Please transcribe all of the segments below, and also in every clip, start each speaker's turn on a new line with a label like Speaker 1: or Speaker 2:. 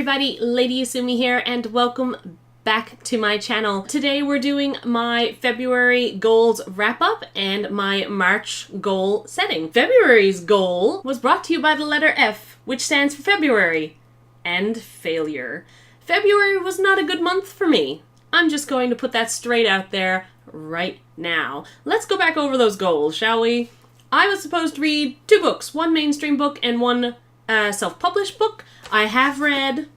Speaker 1: everybody, Lady Asumi here, and welcome back to my channel. Today we're doing my February goals wrap-up and my March goal setting. February's goal was brought to you by the letter F, which stands for February, and failure. February was not a good month for me. I'm just going to put that straight out there right now. Let's go back over those goals, shall we? I was supposed to read 2 books, one mainstream book and one self-published book. I have read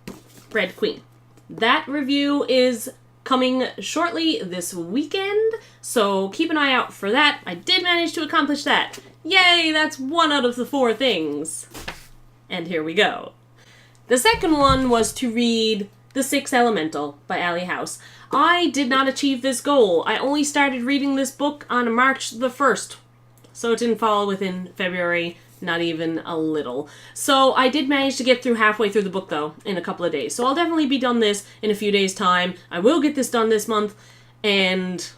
Speaker 1: Red Queen. That review is coming shortly this weekend, so keep an eye out for that. I did manage to accomplish that. Yay, that's 1 out of the 4 things. And here we go. The second one was to read The Sixth Elemental by Ali House. I did not achieve this goal. I only started reading this book on March the 1st, so it didn't fall within February. Not even a little. So I did manage to get through halfway through the book, though, in a couple of days. So I'll definitely be done this in a few days' time. I will get this done this month and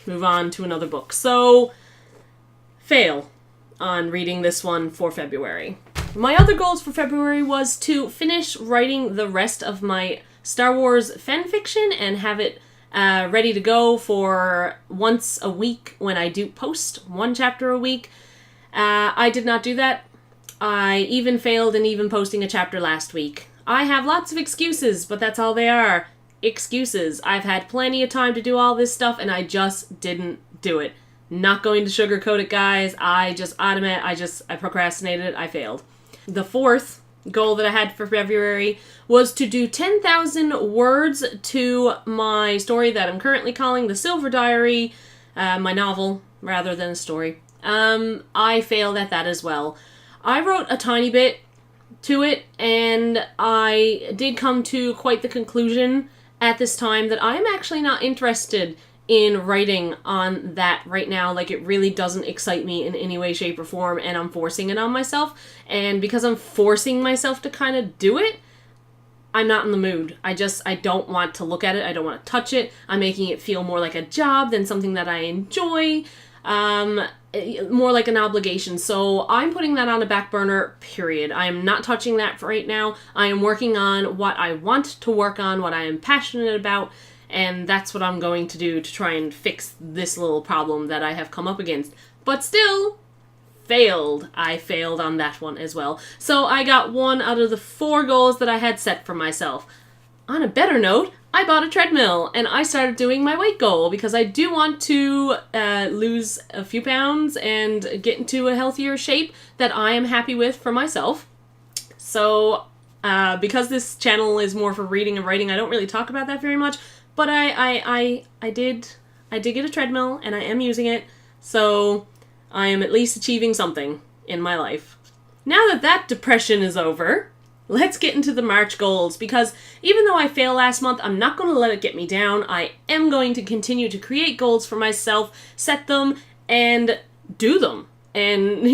Speaker 1: move on to another book. So, fail on reading this one for February. My other goals for February was to finish writing the rest of my Star Wars fanfiction and have it ready to go for once a week when I do post 1 chapter a week. I did not do that. I even failed in even posting a chapter last week. I have lots of excuses, but that's all they are. Excuses. I've had plenty of time to do all this stuff, and I just didn't do it. Not going to sugarcoat it, guys. I procrastinated. I failed. The 4th goal that I had for February was to do 10,000 words to my story that I'm currently calling The Silver Diary, my novel, rather than a story. I failed at that as well. I wrote a tiny bit to it, and I did come to quite the conclusion at this time that I'm actually not interested in writing on that right now. Like, it really doesn't excite me in any way, shape, or form, and I'm forcing it on myself. And because I'm forcing myself to kind of do it, I'm not in the mood. I don't want to look at it. I don't want to touch it. I'm making it feel more like a job than something that I enjoy. More like an obligation. So I'm putting that on a back burner, period. I am not touching that for right now. I am working on what I want to work on, what I am passionate about, and that's what I'm going to do to try and fix this little problem that I have come up against. But still, failed. I failed on that one as well. So I got 1 out of the 4 goals that I had set for myself. On a better note, I bought a treadmill and I started doing my weight goal because I do want to lose a few pounds and get into a healthier shape that I am happy with for myself. So because this channel is more for reading and writing, I don't really talk about that very much, but I did get a treadmill and I am using it, so I am at least achieving something in my life. Now that depression is over, let's get into the March goals, because even though I failed last month, I'm not going to let it get me down. I am going to continue to create goals for myself, set them, and do them. And,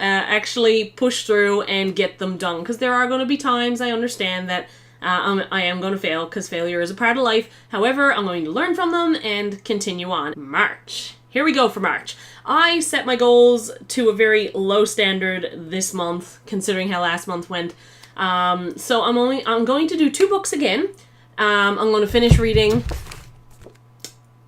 Speaker 1: actually push through and get them done. Because there are going to be times, I understand, that I am going to fail, because failure is a part of life. However, I'm going to learn from them and continue on. March. Here we go for March. I set my goals to a very low standard this month, considering how last month went. So I'm going to do 2 books again. I'm going to finish reading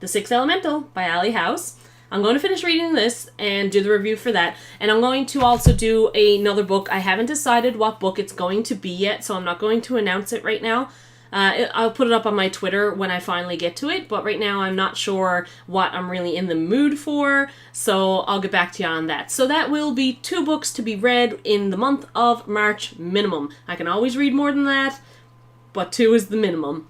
Speaker 1: The Sixth Elemental by Ali House. I'm going to finish reading this and do the review for that. And I'm going to also do another book. I haven't decided what book it's going to be yet, so I'm not going to announce it right now. I'll put it up on my Twitter when I finally get to it, but right now I'm not sure what I'm really in the mood for, so I'll get back to you on that. So that will be 2 books to be read in the month of March minimum. I can always read more than that, but 2 is the minimum.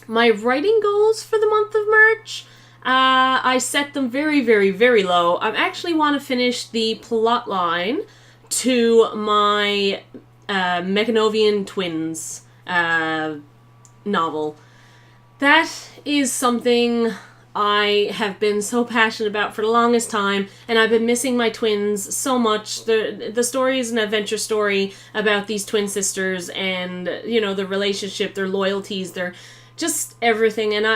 Speaker 1: My writing goals for the month of March, I set them very, very, very low. I actually want to finish the plot line to my Mechanovian twins novel. That is something I have been so passionate about for the longest time, and I've been missing my twins so much. The story is an adventure story about these twin sisters and, the relationship, their loyalties, their just everything, and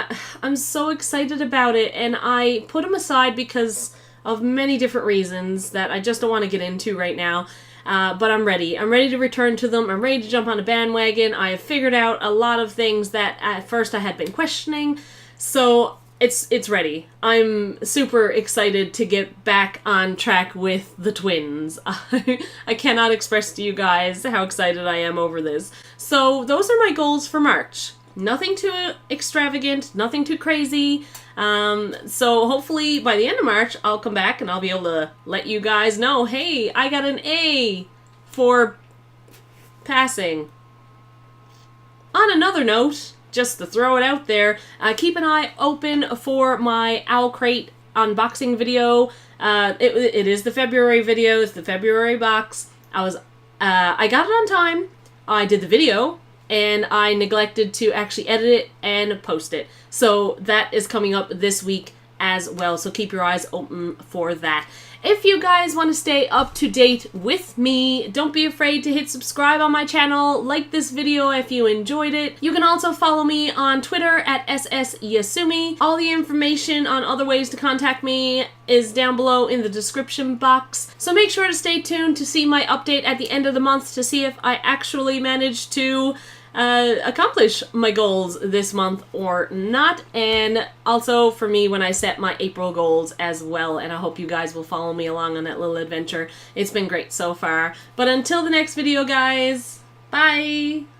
Speaker 1: I'm so excited about it, and I put them aside because of many different reasons that I just don't want to get into right now. But I'm ready. I'm ready to return to them. I'm ready to jump on a bandwagon. I have figured out a lot of things that at first I had been questioning. So it's ready. I'm super excited to get back on track with the twins. I cannot express to you guys how excited I am over this. So those are my goals for March. Nothing too extravagant, nothing too crazy. So hopefully by the end of March, I'll come back and I'll be able to let you guys know, hey, I got an A for passing. On another note, just to throw it out there, keep an eye open for my Owl Crate unboxing video. It is the February video. It's the February box. I got it on time. I did the video, and I neglected to actually edit it and post it. So that is coming up this week as well. So keep your eyes open for that. If you guys want to stay up to date with me, don't be afraid to hit subscribe on my channel, like this video if you enjoyed it. You can also follow me on Twitter at SSYasumi. All the information on other ways to contact me is down below in the description box. So make sure to stay tuned to see my update at the end of the month to see if I actually managed to accomplish my goals this month or not, and also for me when I set my April goals as well, and I hope you guys will follow me along on that little adventure. It's been great so far. But until the next video, guys, bye!